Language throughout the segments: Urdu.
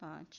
5।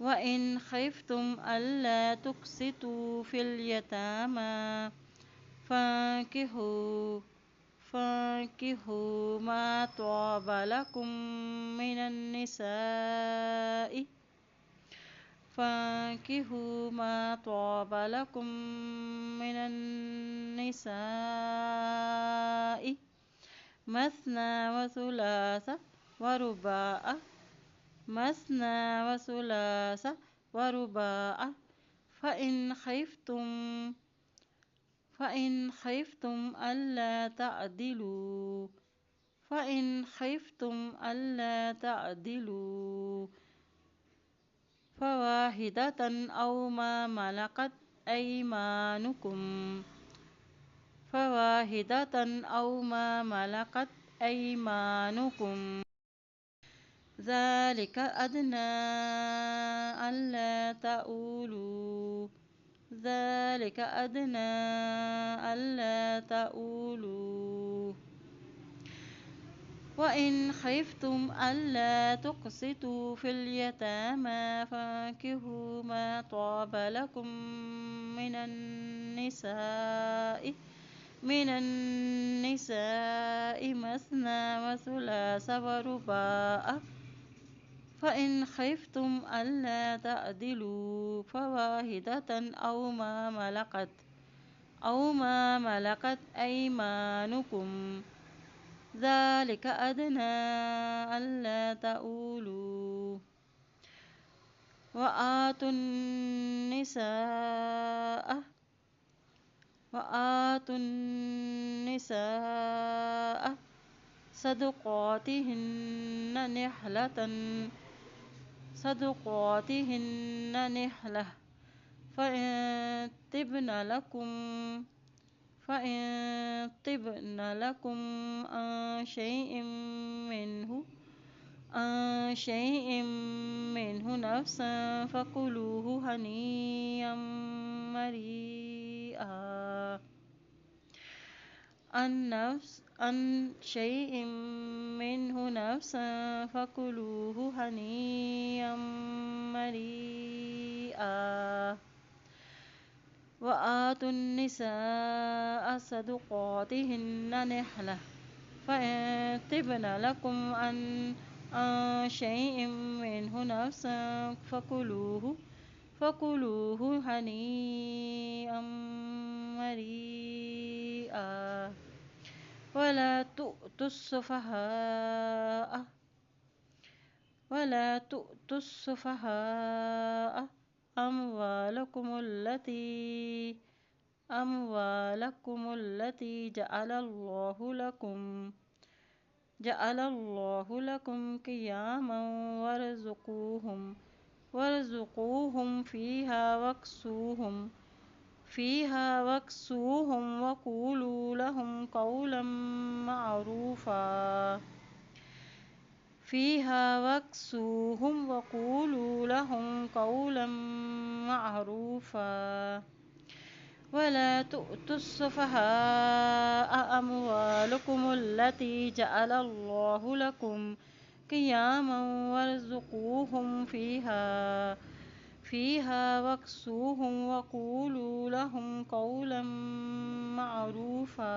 وإن خفتم ألا تقسطوا في اليتامى فانكحوا ما طاب لكم من النساء فانكحوا ما طاب لكم من النساء مثنى وثلاث ورباع فإن خفتم ألا تعدلوا فواحدة أو ما ملكت أيمانكم ذلك أدنى ألا تأولوا وإن خفتم ألا تقسطوا في اليتامى فانكحوا ما طاب لكم من النساء مثنى وثلاث ورباع فإن خفتم ألا تعدلوا فواحدة أو ما ملكت أيمانكم ذلك أدنى ألا تأولوا وآتوا النساء صدقاتهن نحلة فإن طبن لكم عن شيء منه نفسا فكلوه هنيئا مريئا وآتوا النساء صدقاتهن نحلة فإن طبن لكم عن شيء منه نفسا فكلوه هنيئا مريئا ولا تؤتوا السفهاء أموالكم التي جعل الله لكم قياما وارزقوهم فيها واكسوهم وقولوا لهم قولا معروفا ولا تؤتوا السفهاء أموالكم التي جعل الله لكم قياما وارزقوهم فيها واكسوهم وقولوا لهم قولا معروفا।